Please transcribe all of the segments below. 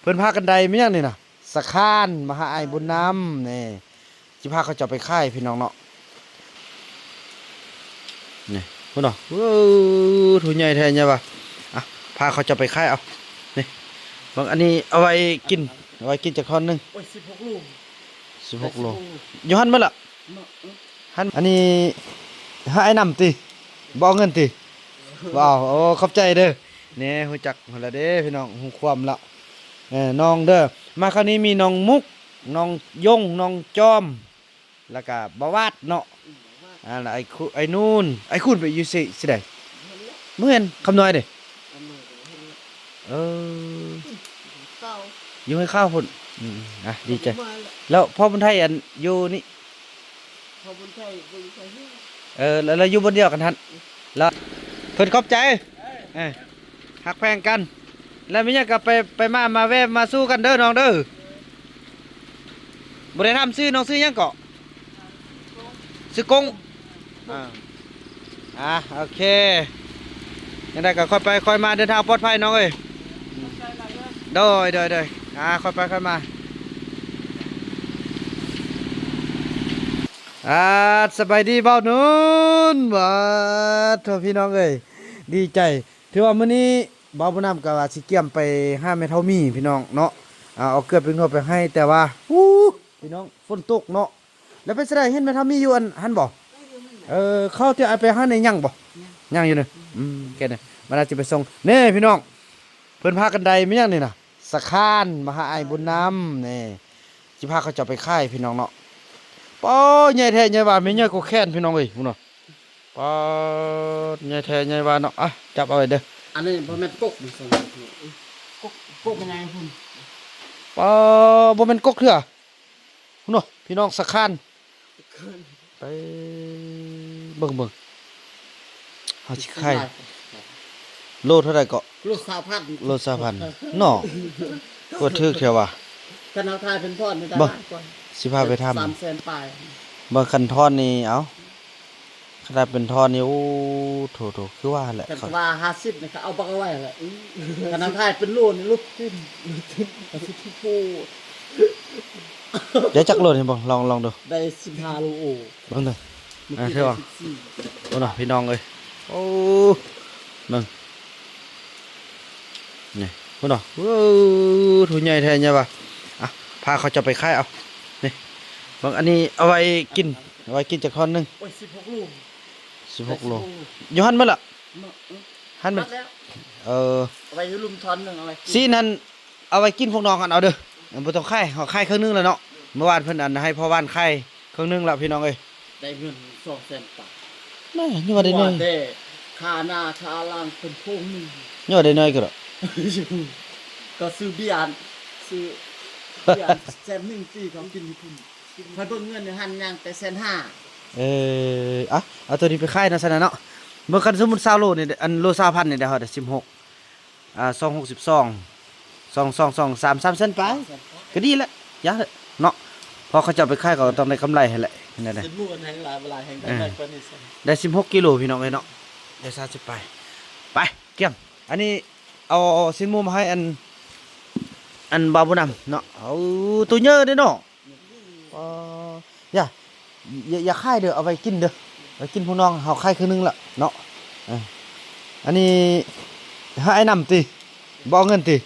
พิ่นพากันใดไม่ยังนี่น่ะสะขานมหาอ้ายบุญนำนี่สิพาเขาเจ้าไปค่ายพี่น้องเนาะนี่พุ่นเนาะถุงใหญ่แท้ใหญ่ป่ะอ่ะพาเขาเจ้าไปค่ายเอานี่บางอันนี้เอาไว้กินจักท่อนหนึงโอ้ย16 ลูก16 โลอยู่หั่นมื้อละหั่นอันนี้หาไอ้นำติบ่เอาเงินติบ่เอาโอ้ขอบใจเด้อนี่ฮู้จักหั่นละเด้พี่น้องฮู้ความละน้องเด้อมาคราวนี้มีน้องมุกน้องยงน้องจอมแล้วก็บวาดเนาะแล้วไอ้นู่นไอ้คุณไปอยู่สิได้เมื่อเห็นคำน้อยเด้เอออยู่ให้ข้าวพุ่นอ่ะดีใจแล้วพ่อบุญไทยอันอยู่นี่พ่อบุญชัยแล้วอยู่บนเดียวกันทันแล้วเพิ่นขอบใจหักแพงกันแล้วมีหยังก็ไปมาแวะมาสู้กันเด้อน้องเด้อบ่ได้ทำซื้อน้องซื้อหยังเกาะซื้อกงโอเคยังได้ก็ค่อยไปค่อยมาเดินทางปลอดภัยน้องเอ้ยโดยค่อยไปค่อยมาสบายดีเบ้านุ่นบ่เถอะพี่น้องเอ้ยดีใจถือว่ามื้อนี้บ่าวบุญนำก็ว่าสิเกี่ยมไปห้าแม่เฒ่ามีพี่น้องเนาะเอาเกลือไปนวดไปให้แต่ว่าพี่น้องฝนตกเนาะแล้วไปแสดงเห็นแม่เฒ่ามีอยู่อันหันบ่เข้าที่ไปหาในยังบ่ยังอยู่นี่แค่นี้มันอาจจะไปส่งนี่พี่น้องเพิ่นพากันใดไม่ยังนี่น่ะสะขานมหาอ้ายบุญนำนี่สิพาเขาเจ้าไปค่ายพี่น้องเนาะป้อใหญ่แท้ใหญ่ว่าแม่ใหญ่ก็แค้นพี่น้องเอ้ยพุ่นเนาะป้อใหญ่แท้ใหญ่ว่าเนาะจับเอาไว้เด้ออันนี้บ่แม่นกกนี่ส่งกกเป็นไงคุณบ่แม่นกกเถื่อพุ่นเนาะพี่น้องสะขานไปเบิ่งเฮาสิค่ายโลเท่าใดก็โล20,000โล20,000เนาะก็ถึกแท้ว่าคันเอาทายเป็นพอดในตลาดก่อนสิพาไปทำ300,000ปลายบางคันทอนนี่เอ้าขนาดเป็นทอนนี่โอ้โถคือว่าแหละแต่ว่า50นี่เขาเอาบักเอาไว้แหละคันเอาทายเป็นโลนี่ลูกขึ้นก็สิพู เดี๋ยวจักโลดให้บ่ลองดูได้15 โลโอ้เบิ่งเด้อเท่าว่าโอ้เนาะพี่น้องเอ้ยโอ้นึงนี่พุ่นเนาะถุงใหญ่แท้ใหญ่ป่ะพาเขาจะไปค่ายเอานี่บางอันนี้เอาไว้กินจักท่อนหนึงโอ้ย16 ลูก16 โลอยู่หั่นมื้อละหั่นมันเอาไว้ลุมท่อนนึงเอาไว้ซีนั้นเอาไว้กินพวกน้องกันเอาเด้อบ่ต้องค่ายเฮาค่ายครึ่งนึงแล้วเนาะเมื่อวานเพิ่นอันให้พ่อบ้านค่ายครึ่งนึงแล้วพี่น้องเอ้ยได้เงิน200,000 บาทแม่ยังว่าได้น้อยค่าหน้าค่าล่างเป็นพวงนึงยังว่าได้น้อยก็ดอกก็ซื้อเบียร์ซื้อแสน1ปีของกินญี่ปุ่นถ้าเบิ่งเงินในหันยังแต่150,000เอาตัวนี้ไปค่ายนะซั่นน่ะเนาะเมื่อคันสมมุติ20 โลนี่อันโล 20,000 นี่ได้เฮาได้16262 3 เซนไปก็ดีแล้วยะเนาะพอเขาจะไปค่ายก็ต้องได้กำไรให้แหละนั่นแหละสิหมู่กันแห่งหลายเวลาแห่งได้กว่านี้ได้16 กิโลพี่น้องเอ้ยเนาะได้30ไปเกี่ยมอันนี้เอาสินหมูมาให้อันบาบุนำเนาะเอาตัวเยอะเด้เนาะอย่าค่ายเด้อเอาไว้กินเด้อไว้กินพวกน้องเฮาค่ายคือนึงละเนาะอันนี้หาไอ้นำติบ่เอาเงินติ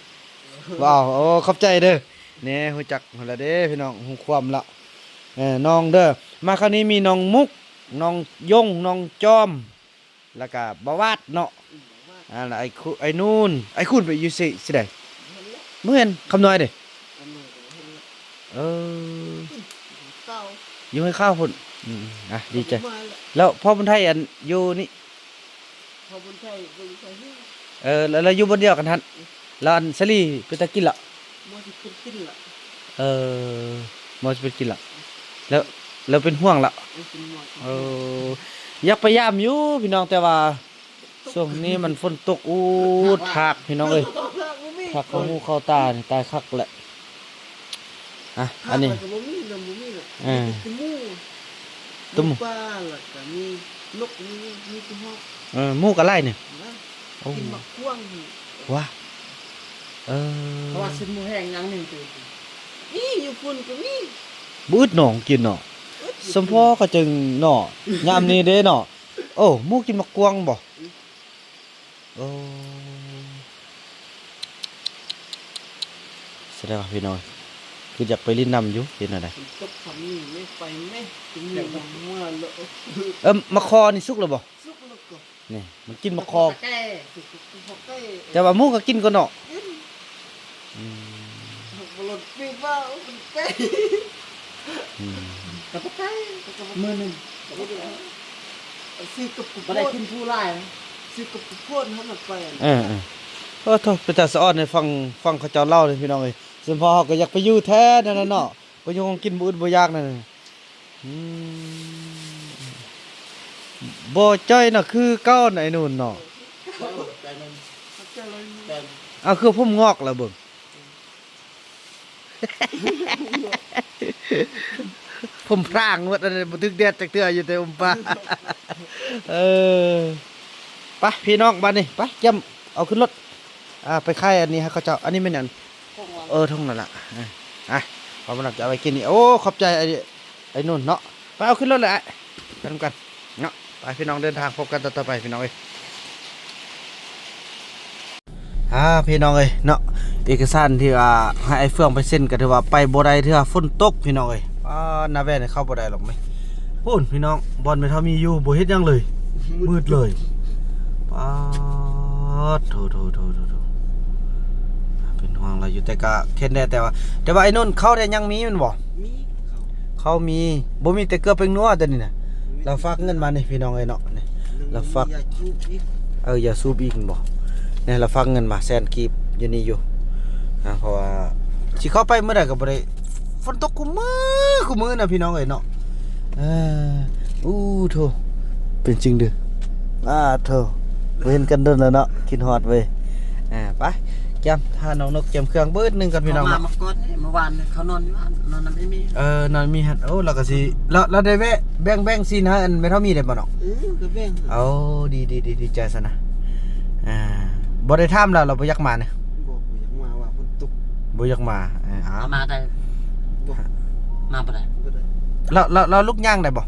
บ่เอาโอ้ขอบใจเด้อนี่ฮู้จักหั่นละเด้พี่น้องฮู้ความละน้องเด้อมาคราวนี้มีน้องมุกน้องยงน้องจอมแล้วก็บวาดเนาะแล้วไอ้นู่นไอ้คุณไปอยู่สิได้เมื่อเห็นคำน้อยเด้อยู่ให้ข้าวพุ่นดีใจแล้วพ่อบุญไทยอันอยู่นี่พ่อบุญชัยแล้วอยู่บนเดียวกันทันแล้วอันสลีไปตะกินละบ่สิเป็นกินละบ่สิเป็นกินละแล้วเป็นห่วงละอยากพยายามอยู่พี่น้องแต่ว่าช่วงนี้มันฝนตกทากพี่น้องเอ้ยทากเข้าหูเข้าตานี่ตายคักแหละอันนี้ตุ้มปลาล่ะก็มีนกมีตุ้มฮอกหมูกอะไรเนี่ยกินมะม่วงว้า เพราะว่าสิมูแห้งยังหนึ่งตัวนี่อยู่พุ่นก็มี บืดหนองกินเนาะสมพ่อก็จึงเนาะยามนี้เด้เนาะโอ้หมูกินมะกวางบ่โอ้แสดงว่าพี่น้อยคืออยากไปลิ้นน้ำอยู่เห็นอะไร ตกคำนี้ไม่ไปไหมถึงอย่างว่าเลอะ มะคอนี่สุกแล้วบ่ สุกแล้วก็ นี่มันกินมะคอ แก่พอแก่ แต่ว่าหมูก็กินก็เนาะ บอลปีบ้าเป็นแก่กับแก่มือหนึ่งซื้อกับกุบอะไรขึ้นผู้ไล่ซื้อกับกุบพ่นให้มันไป โอ้โทษเป็นตาสะอ้อนให้ฟังเขาเจ้าเล่าเลยพี่น้องเอ้ยส่วนพ่อเขาก็อยากไปอยู่แท้นั่นน่ะเนาะบ่อยู่กินบ่อื่นบ่ยากนั่นน่ะบ่จ้อยน่ะคือเก้าไอ้นู่นเนาะเอาคือผมงอกแล้วเบิ่ง ผมพร่างหมดอันนี้บ่ถึกแดดจักเทื่ออยู่แต่อมปลาไปพี่น้องบัดนี้ไปจำเอาขึ้นรถไปค่ายอันนี้ให้เขาเจ้าอันนี้แม่นอันท่องนั่นล่ะพอมันจะเอาไปกินนี่โอ้ขอบใจไอ้นู่นเนาะไปเอาขึ้นรถเลยไปนำกันเนาะไปพี่น้องเดินทางพบกันต่อไปพี่น้องเอ้ยพี่น้องเอ้ยเนาะเอกสารที่ว่าให้ไอ้เฟื่องไปเซ็นก็ถือว่าไปบ่ได้เทื่อฝนตกพี่น้องเอ้ยหน้าแว่นเข้าบ่ได้หรอกมั้ยพูนพี่น้องบอลไม่เท่ามีอยู่บ่เฮ็ดหยังเลยมืดเลยป๊าดโถเป็นห่วงเราอยู่แต่ก็เข็นได้แต่ว่าไอ้นู่นเข้าได้ยังมีมันบ่มีเขามีบ่มีแต่เกลือเป็นนัวแต่นี่น่ะเราฝากเงินมานี่พี่น้องเอ้ยเนาะนี่เราฝากอย่าสูบอีกบ่เนี่ยเราฝากเงินมาแสนกีบอยู่นี่อยู่เพราะว่าสิเข้าไปเมื่อใดก็บ่ได้ฝนตกคุมื้อน่ะพี่น้องเอ้ยเนาะโธ่เป็นจริงเด้อโธ่บ่เห็นกันโดนแล้วเนาะคิดฮอดเว้ยไปแก้มถ้าน้องนกแก้มเครื่องเบิดนึงกันพี่น้องเนาะมาก่อนเมื่อวานเขานอนอยู่บ้านนอนไม่มีนอนมีหั่นเราก็สิเราได้แบ่งซีนให้อันไม่เท่ามีได้บ่เนาะก็แบ่งดีใจซะนะบ่ได้ถามแล้วเราบ่อยากมานะบ่อยากมาว่าฝนตกบ่อยากมามาได้บ่มาบ่ได้เราลุกย่างได้บ่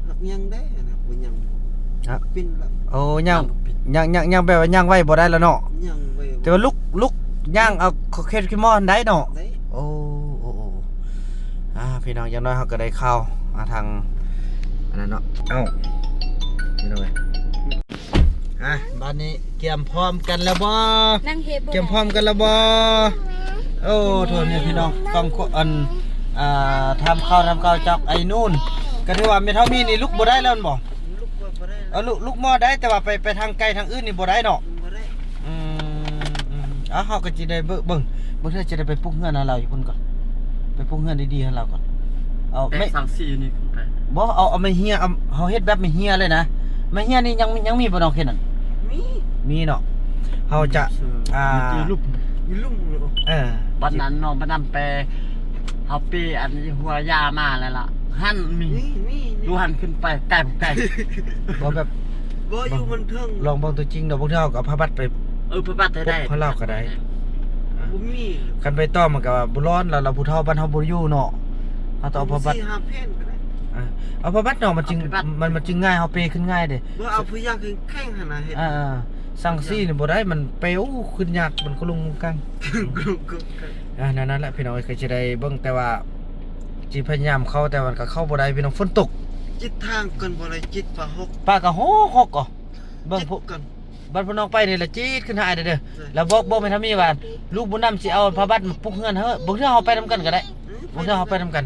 ลุกย่างได้นะบ่ย่างเป็นละย่างแบบว่าย่างไว้บ่ได้แล้วเนาะย่างไว้แต่ว่าลุกย่างเอาเค็ดขี้มอนได้เนาะโอ้พี่น้องอย่างน้อยเฮาก็ได้ข้าวทางอันนั้นเนาะพี่น้องบ้านนี้เตรียมพร้อมกันแล้วบ่เตรียมพร้อมกันแล้วบ่โอ้โทษเนี่ยพี่น้องฟังอันทำข้าวจากไอ้นู่นก็ถือว่าไม่เท่ามีนี่ลุกบ่ได้แล้วบ่ลุกหม้อได้แต่ว่าไปทางไกลทางอื่นนี่บ่ได้เนาะเฮาก็สิได้เบิ่งเธอจะได้ไปปลุกเฮือนให้เราอยู่พุ่นก่อนไปปลุกเฮือนดีๆให้เราก่อนเอาไม่สั่งซีนี่ไปบ่เอาไม่เฮียเฮาเฮ็ดแบบไม่เฮียเลยนะไม่เฮียนี่ยังมีบ่น้องเฮ็ดนั่นมีเนาะเฮาจะมีลูกบัดนั้นน้องบัดนั้นไปเฮาปีอันหัวยามาแล้วล่ะหั่นมีดูหั่นขึ้นไปไกลบ่แบบบ่อยู่มันเทิงลองเบิ่งตัวจริงเนาะพวกเฮาก็เอาผ้าบัดไปผ้าบัดได้พอเล่าก็ได้บ่มีคันไปต่อมันก็บ่ร้อนแล้วเราผู้เฒ่าบ้านเฮาบ่อยู่เนาะเฮาต้องเอาผ้าบัด4-5 แผ่นก็ได้เอาผ้าบัดเนาะมันจึงง่ายเฮาเปขึ้นง่ายเด้บ่เอาผู้ยากคือแข้งหั่นน่ะเฮ็ดสั่งซี่นี่บ่ได้มันไปขึ้นยากมันก็ลงกันนั่นแหละพี่น้องเคยสิได้เบิ่งแต่ว่าสิพยายามเข้าแต่มันก็เข้าบ่ได้พี่น้องฝนตกจิตทางกันบ่ได้จิตปะฮกปะก็ฮกก็เบิ่งพวกกันบัดพี่น้องไปนี่ละจิตขึ้นหายเด้อแล้วบอกไม่ทำมีว่าลูกบุญนำสิเอาพระบัดมาปลุกเฮือนเฮ้อบ่เทื่อเฮาไปนำกันก็ได้บ่เทื่อเฮาไปนำกัน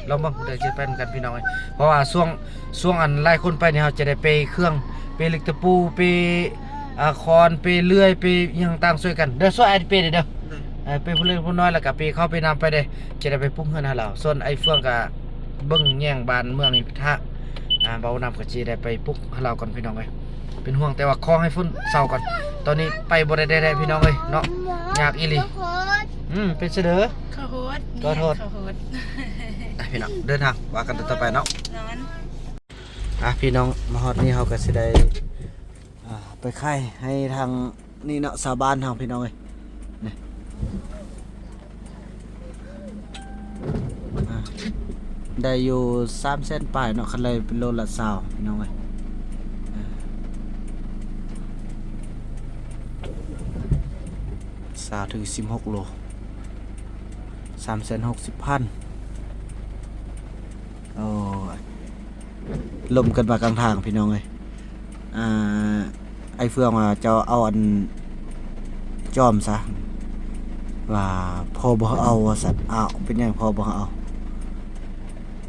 ลองเบิ่งได้สิไปนำกันพี่น้องเพราะว่าช่วงอันหลายคนไปนี่เฮาจะได้ไปเครื่องไปเหล็กตะปูไปคอนไปเลื่อยไปหยังต่างช่วยกันเด้อช่วยไอ้ไปเด้อไปผู้เล็กผู้น้อยแล้วก็ไปเข้าไปนำไปเด้จะได้ไปปลุกเฮือนให้เราส่วนไอ้เฟื่องก็เบิ่งแย่งบ้านเมืองนี่ท่าเบานำก็สิได้ไปปลุกให้เราก่อนพี่น้องเอ้ยเป็นห่วงแต่ว่าขอให้ฝนเศร้าก่อนตอนนี้ไปบ่ได้พี่น้องเอ้ยเนาะยากอีหลีเป็นเสดอขอโทษพี่น้องเดินทางว่ากันต่อไปเนาะพี่น้องมาฮอดนี่เฮาก็สิได้ไปค่ายให้ทางนี่เนาะสาบานทางพี่น้องเอ้ย ได้อยู่3 เส้นปลายเนาะคันเลยเป็นโลละ20พี่น้องเอ้ย20ถึง16 โล360,000โอ้ยลมกันมากลางทางพี่น้องเอ้ยไอ้เฟืองว่าจะเอาอันจอมซะว่าพอบ่เอาว่าสัตว์อ้าวเป็นหยังพอบ่เอา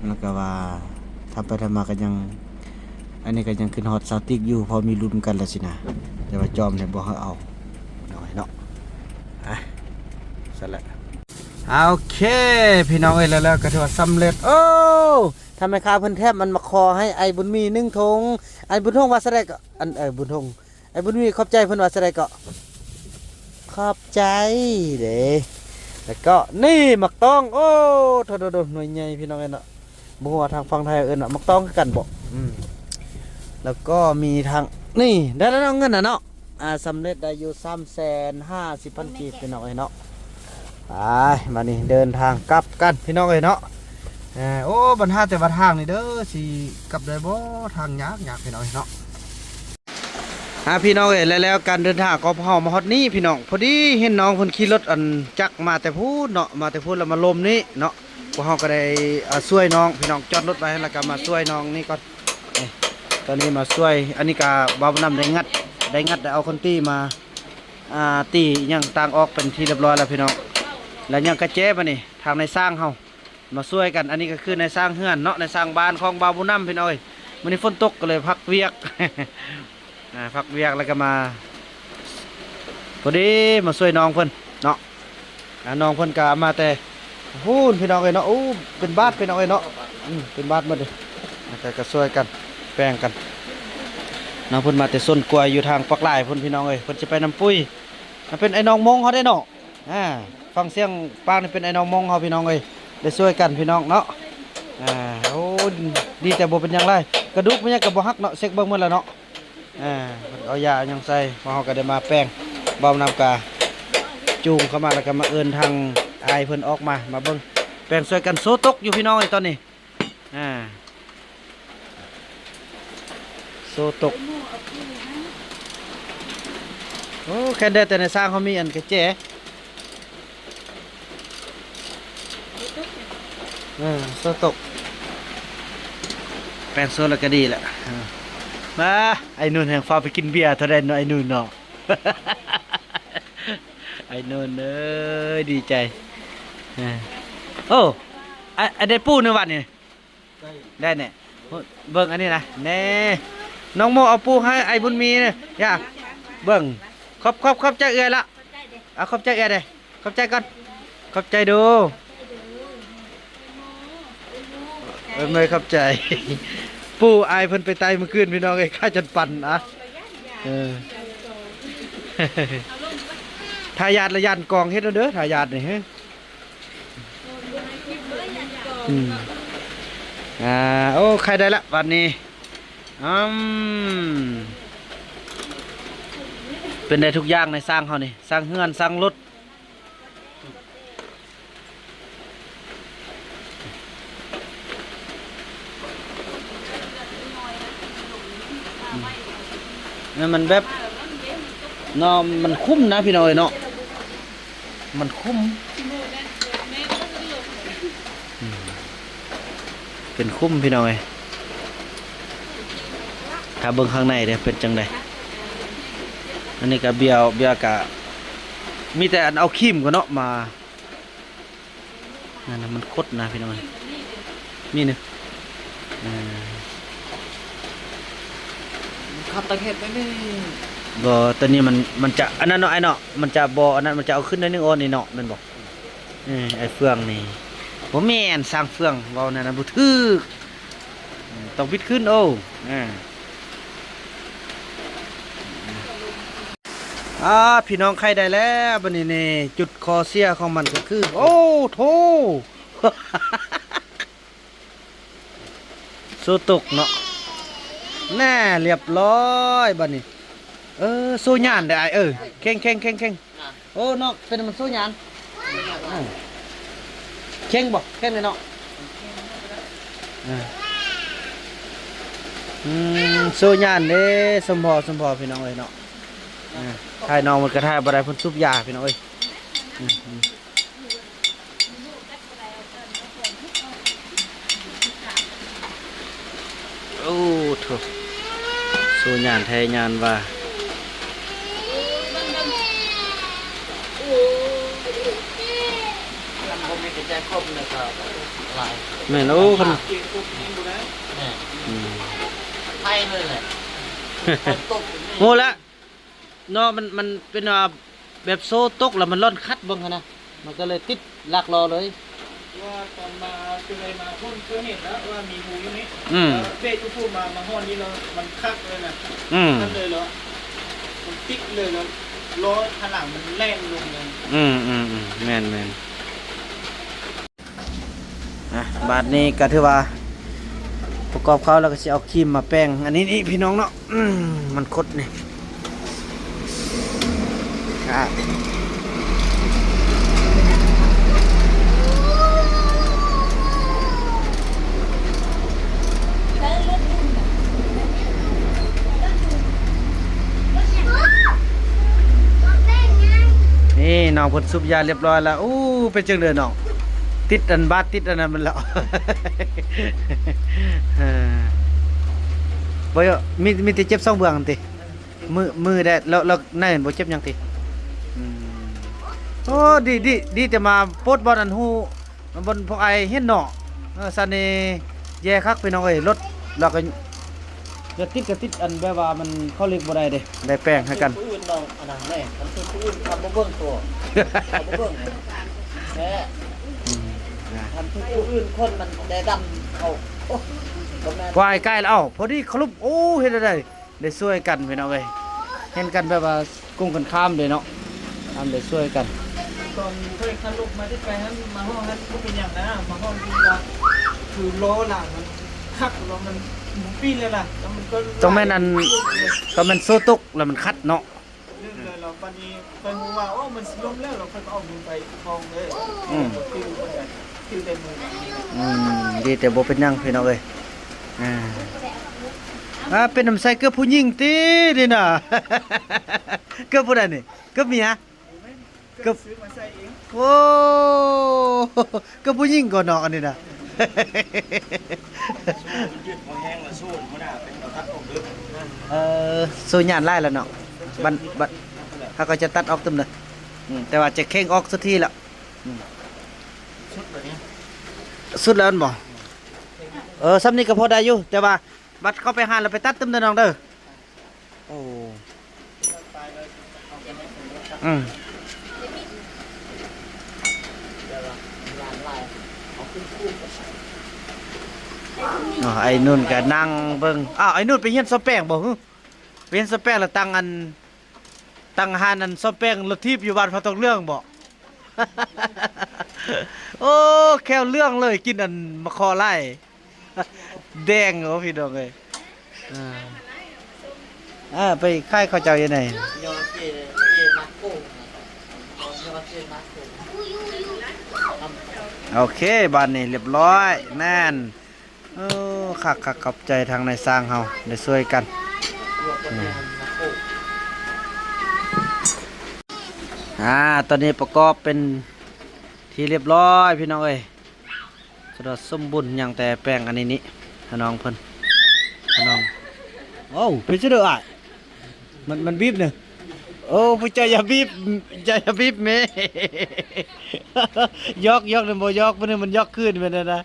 แล้วก็ว่าทำไปทำมาก็ยังอันนี้ก็ยังขึ้นฮอตซาวติกอยู่พอมีลุ้นกันแล้วสินะแต่ว่าจอมเนี่ยบ่เอาน้อยเนาะสั่นแหละโอเคพี่น้องเอ้ยแล้วก็ถือว่าสำเร็จโอ้ทำไมค้าเพิ่นแทบมันมาคอให้ไอ้บุญมี1 ถุงไอ้บุญทงว่าซะได้ก็อันบุญทงไอ้บุญมีขอบใจเพิ่นว่าซะได้ก็ขอบใจเด้แล้วก็นี่หมักต้องโอ้โดๆหน่วยใหญ่พี่น้องเอ้ยเนาะบ่ฮู้ว่าทางฝั่งไทยเอิ้นว่าหมักต้องคือกันบ่แล้วก็มีทางนี่ได้แล้วเงินน่ะเนาะสำเร็จได้อยู่350,000 กีบพี่น้องเอ้ยเนาะไปมานี่เดินทางกลับกันพี่น้องเอ้ยเนาะโอ้บรรทัดแต่ว่าทางนี่เด้อสิกลับได้บ่ทางยากพี่น้องเอ้ยเนาะพี่น้องเอ้ยแล้วการเดินทางก็เฮามาฮอดนี้พี่น้องพอดีเห็นน้องเพิ่นขี่รถอันจักรมาแต่พูดเนาะมาแต่พูดแล้วมาลมนี้เนาะพวกเฮาก็ได้ช่วยน้องพี่น้องจอดรถไว้แล้วก็มาช่วยน้องนี่ก่อนตอนนี้มาช่วยอันนี้ก็บ่าวนำได้งัดได้เอาคนตีมาตียังต่างออกเป็นที่เรียบร้อยแล้วพี่น้องแล้วยังกระเจ๊มานี่ทางในสร้างเฮามาช่วยกันอันนี้ก็คือในสร้างเฮือนเนาะในสร้างบ้านของบ่าวบุญนำพี่น้องเอ้ยมื้อนี้ฝนตกก็เลยพักเวียก พักเวียกแล้วก็มาพอดีมาช่วยน้องเพิ่นเนาะน้องเพิ่นก็มาแต่พูนพี่น้องเอ้ยเนาะโอ้เป็นบาทพี่น้องเอ้ยเนาะเป็นบาทหมดเลยก็ช่วยกันแป้งกันน้องเพิ่นมาแต่ส้นกล้วยอยู่ทางปักหลายเพิ่นพี่น้องเอ้ยเพิ่นจะไปน้ำปุ้ยเป็นไอ้น้องมงเขาได้เนาะฟังเสียงปางนี่เป็นไอ้น้องมงเขาพี่น้องเอ้ยได้ช่วยกันพี่น้องเนาะโอ้ดีแต่บ่เป็นหยังไรกระดูกมันยังกระบ่หักเนาะเช็คเบิ่งหมดแล้วเนาะเอายายังใส่มาเขาก็ได้มาแป้งเบาน้ำกาจูงเข้ามาแล้วก็มาเอินทางไอเพิ่นออกมาเบิ่งแป้งช่วยกันโซตกอยู่พี่น้องไอ้ตอนนี้โซตกโอ้แค่ได้แต่ในสร้างเขามีอันกระเจ๊โซตกแป้งโซแล้วก็ดีแหละมาไอ้นุ่นแห่งฟ้าไปกินเบียร์เท่าไรเนาะไอ้นุ่นเนาะ ไอ้นุ่นเอ้ยดีใจโอ้ไอ้ได้ปูในวันนี่ได้เนี่ยเบิ่งอันนี้นะเน่น้องโมเอาปูให้ไอ้บุญมีเนี่ยย่าเบิ่งขอบใจเอื้อละเอาขอบใจเอื้อเลยขอบใจก่อนขอบใจดูเมย์ขอบใจ ปู่อายเพิ่นไปไต่เมื่อคืนพี่น้องไอ้ข้าจันปั่นทายาทละยันกองเฮ็ดเด้อทายาทนี่ฮะโอ้ใครได้ละวันนี้เป็นได้ทุกอย่างในสร้างเขานี่สร้างเฮือนสร้างรถนี่มันแบบเนาะมันคุ้มนะพี่น้อยเนาะมันคุ้มเป็นคุ้มพี่น้อยถ้าเบิ่งข้างในเด้เป็นจังไดอันนี้ก็เบียร์กะมีแต่อันเอาครีมก็เนาะมานั่นมันคดนะพี่น้อยนี่นึงขับตะเข็บไปนี่บ่ตอนนี้มันจะอันนั้นเนาะไอ้เนาะมันจะบ่อันนั้นมันจะเอาขึ้นได้นึงโอนนี่เนาะแม่นบ่ไอ้เฟืองนี่บ่แม่นสร้างเฟืองเว้านั่นน่ะบ่ถูกต้องวิดขึ้นโอ้พี่น้องใครได้แล้วบัดนี้นี่จุดคอเสียของมันก็คือโอ้โธ่ สู้ตกเนาะแน่เรียบร้อยบัดนี้สู้ย่านได้เข่ง โอ้เนาะเป็นมันสู้ยานเข่งบ่เข่งเลยเนาะสู้ยานเด้สมพอพี่น้องเอ้ยเนาะถ่ายน้องมันก็ถ่ายบ่ได้เพิ่นซุบยาพี่น้องเอ้ยโอ้โถสู้ยานแท้ยานว่าแม่นโอ้คนไทยเลยแหละตก โหละเนาะมันเป็นแบบโซ่ตกแล้วมันร่อนคัดเบิ่งหั่นนะมันก็เลยติดลากรอเลยว่าตอนมาคืออะไรมาพ่นเพื่อเห็นแล้วว่ามีงูอยู่นี่เด็กพูดมาห้องนี้เรามันคักเลยนะคักเลยเหรอมันติ๊กเลยแล้วล้อข้างหลังมันแล่นลงเลยแม่นบาดนี้ก็ถือว่าประกอบเขาแล้วก็สิเอาครีมมาแป้งอันนี้นี่พี่น้องเนาะมันคดนี่นี่น้องเพิ่นซุบยาเรียบร้อยแล้วอู้เป็นจังได๋น้องติดอันบาดติดอันนั้นมันแล้วบ่มีแต่เจ็บ2เบื้องติมือได้แล้วในเห็นบ่เจ็บหยังติโอ้ดีแต่มาโพดบ่อันฮู้บนพวกไอเฮ็ดเนาะซันนี่แย่คักพี่น้องเอ้ยรถแล้วก็จะติดก็ติดอันแบบว่ามันเข้าเรียกบ่ได้เด้ได้แป้งให้กันผู้อื่นเราอันนั้นแน่มันคือผู้อื่นทำบ่เบิ่งตัวทำบ่เบิ่งแท้ทำผู้อื่นคนมันได้ดำเอาวายใกล้แล้วพอดีครุบโอ้เฮ็ดได้ช่วยกันพี่น้องเอ้ยเห็นกันแบบว่ากุ้งกันข้ามเลยเนาะทำได้ช่วยกันตอนเคยขับรถมาที่ไปนั้นมาห้องนั้นก็เป็นอย่างนั้นมาห้องที่ว่าคือล้อหลังมันคักล้อมันหมุนปีนเลยล่ะแล้วมันก็ต้องแม่นอันก็มันโซตุกแล้วมันคัดเนาะเรื่องเลยเราตอนนี้ตอนว่าโอ้มันล้มแล้วเราค่อยเอามือไปคลองเลยคิวเต็มมือดีแต่บ่เป็นหยังพี่น้องเอ้ยเป็นน้ำใสเกือบผู้หญิงตินี่น่ะเกือบผู้ใดนี่เกือบเมียเกือบซื้อมาใส่เองโอ้เกือบผู้หญิงก่อนเนาะอันนี้น่ะยืดแห้งแล้วสู้มันน่ะเป็นตัดออกเด้อสู้ยานไล่แล้วเนาะบัดถ้าก็จะตัดออกตึมเลยแต่ว่าจะเข่งออกสักทีแล้วชุดแบบนี้สุดแล้วบ่ซ้ำนี้ก็พอได้อยู่แต่ว่าบัดเข้าไปหาแล้วไปตัดตึมเด้อน้องเด้อโอ้ไอ้นุ่นก็นั่งเบิ่งไอ้นุ่นไปเฮียนซอแป้งบ่ฮึไปเฮียนซอแป้งแล้วตั้งหานอันซอแป้งรถทิพย์อยู่บ้านพระตองเรื่องบ่ โอ้แค่เรื่องเลยกินอันมะคอไล่แดงเหรอพี่น้องเอ้ยไปค่ายเขาเจ้ายังไงโอเคบ้านนี้เรียบร้อยแน่นขักขอบใจทางในสร้างเฮาได้ช่วยกันตอนนี้ประกอบเป็นที่เรียบร้อยพี่น้องเอ้ยสะดวกสมบูรณ์อย่างแต่แป้งอันนี้นี่น้องเพิ่นน้องโอ้เป็นจะเด้อมันบีบเนี่ยโอ้ผู้ใจอย่าบีบใจอย่าบีบแม่ยกเลยบ่ยกมันยกขึ้นไปนะ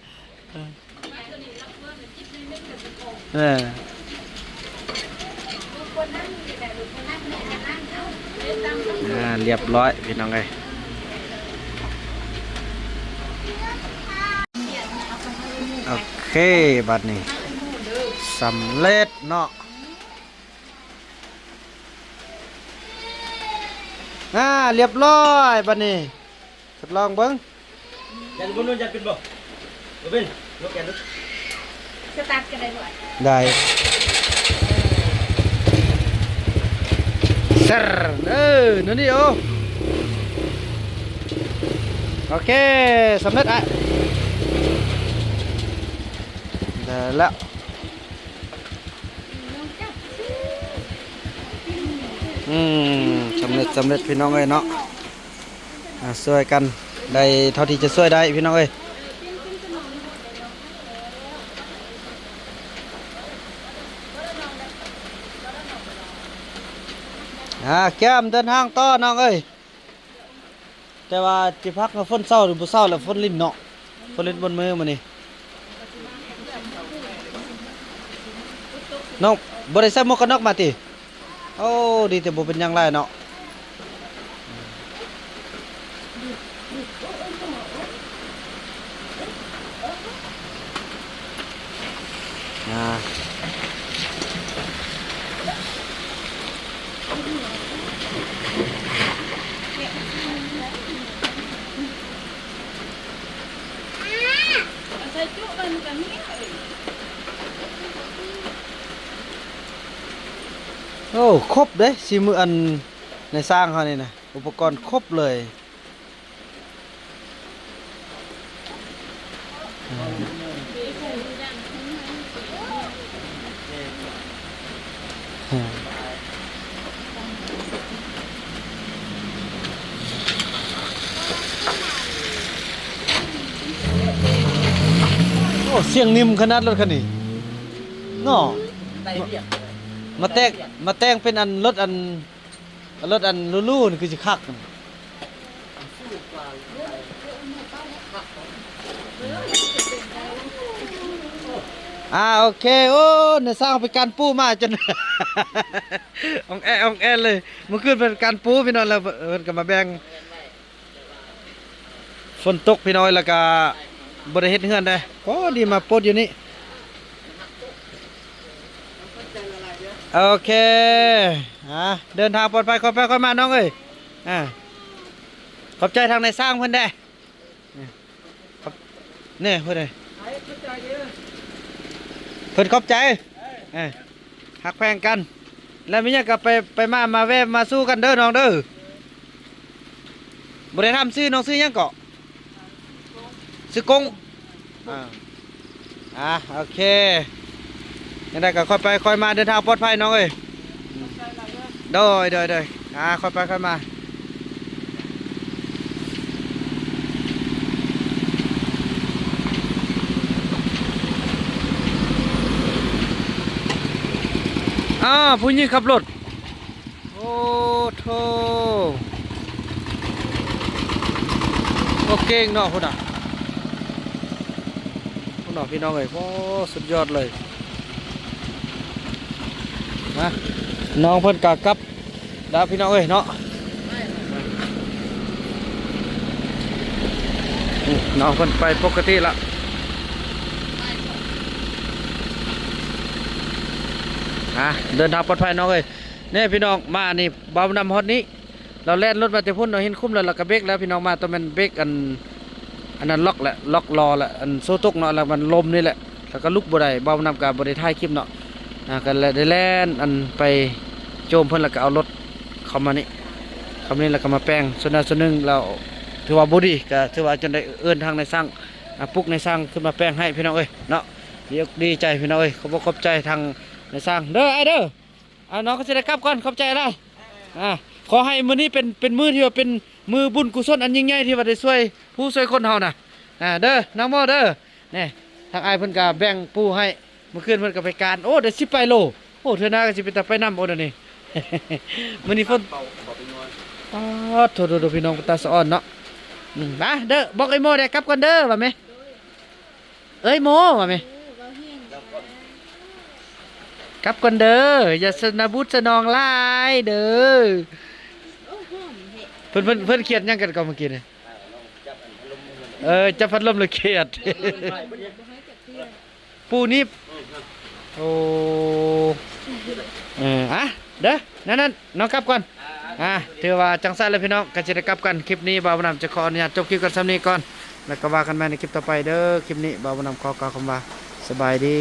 เรียบร้อยพี่น้องเอ้ยโอเคบัดนี้สำเร็จเนาะเรียบร้อยบัดนี้ทดลองเบิ่งยันบุญยันเป็นบ่เป็นลูกแกลูกสตาร์ทกันได้บ่ได้เซอร์นั่นนี่โอ้ โอเคสำเร็จอ่ะได้แล้วสำเร็จพี่น้องเอ้ยเนาะช่วยกันได้เท่าที่จะช่วยได้พี่น้องเอ้ยแก้มเดินทางต่อน้องเอ้ยแต่ว่าจิพักมาฝนเศร้าหรือบ่เศร้าแล้วฝนลิ้นเนาะฝนลิ้นบนมือมานี่น้องบ่ได้ใส่หมวกกันน็อกมาติโอ้ดีแต่บ่เป็นหยังไรเนาะใส่จุมันกันนี่ โอ้ครบเด้สิมืออันในสร้างเขานี่นะอุปกรณ์ครบเลยโอ้เสียงนิ่มขนาดรถคันนี้เนาะมาแต่งเป็นอันรถอันลู่ๆนี่คือสิคักโอเคโอ้เนี่ยสร้างเป็นการปูมาจน องแอเลยเมื่อคืนเป็นการปูพี่น้องแล้วเพิ่นก็มาแบ่งฝนตกพี่น้อยแล้วก็บ่ได้เฮ็ดเฮือนได้ก็ดีมาปลดอยู่นี่โอเคเดินทางปลอดภัยค่อยมาน้องเอ้ยขอบใจทางในสร้างเพิ่นได้นี่เพิ่นได้เพิ่นขอบใจหักแพงกันแล้วมีหยังก็ไปมาแวะมาสู้กันเด้อน้องเด้อบ่ได้ทำซื้อน้องซื้อหยังเกาะซื้อกงโอเคยังไงก็ค่อยไปค่อยมาเดินทางปลอดภัยน้องเอ้ยโดยค่อยไปค่อยมาผู้หญิงขับรถโอ้โธ่โอเก่งเนาะพุ่นพี่น้องเอ้ยโอ้สุดยอดเลยนะน้องเพิ่นกะกับดาพี่น้องเอ้ยเนาะน้องเพิ่นไปปกติละเดินทางปลอดภัยน้องเอ้ยเนี่ยพี่น้องมานี่บ่าวนำฮอดนี้เราแล่นรถมาแต่พุ่นเราเห็นคุ้มแล้วเราก็เบรกแล้วพี่น้องมาต้องเป็นเบรกอันนั้นล็อกรอแหละอันโซตุกเนาะแล้วมันลมนี่แหละแล้วก็ลุกบ่ได้บ่าวนำกับบ่ได้ถ่ายคลิปเนาะก็เลยได้แล่นอันไปโจมเพิ่นแล้วก็เอารถเข้ามานี่แล้วก็มาแปลงส่วนหนึ่งเราถือว่าบ่ดีก็ถือว่าจนได้เอื้อนทางในสร้างปลุกในสร้างขึ้นมาแปลงให้พี่น้องเอ้ยเนาะดีใจพี่น้องเอ้ยขอบใจทางในสร้างเด้อเด้อน้องก็จะได้กลับก่อนขอบใจได้ขอให้มื้อนี้เป็นมื้อที่ว่าเป็นมือบุญกุศลอันยิ่งใหญ่ที่ว่าได้ช่วยผู้ช่วยคนเฮาน่ะเด้อน้องโมเด้อนี่ทางอ้ายเพิ่นก็แบ่งปูให้เมื่อคืนเพิ่นก็ไปการโอ้ได้10 โลโอ้เทื่อหน้าก็สิไปแต่ไปนำโอ้เดี๋ยวนี้ มื้อนี้ฝนโทษพี่น้องตาสะอ่อนเนาะมาเด้อบอกไอ้โมได้กลับก่อนเด้อว่าแม่เอ้ยโมว่าแม่กลับก่อนเด้ออย่าสนบุษสนองลายเด้อเพิ่นเครียดยังกันก่อนเมื่อกี้นี่จะพัดลมเลยเครียดปูนิบโอ้เด้อนั่นน้องกลับก่อนถือว่าจังซั่นแล้วพี่น้องก็จะได้กลับกันคลิปนี้บ่าวบ่าวนำจะขออนุญาตจบคลิปกันซ้ำนี้ก่อนแล้วก็ว่ากันใหม่ในคลิปต่อไปเด้อคลิปนี้บ่าวบ่าวนำขอกล่าวคำว่าสบายดี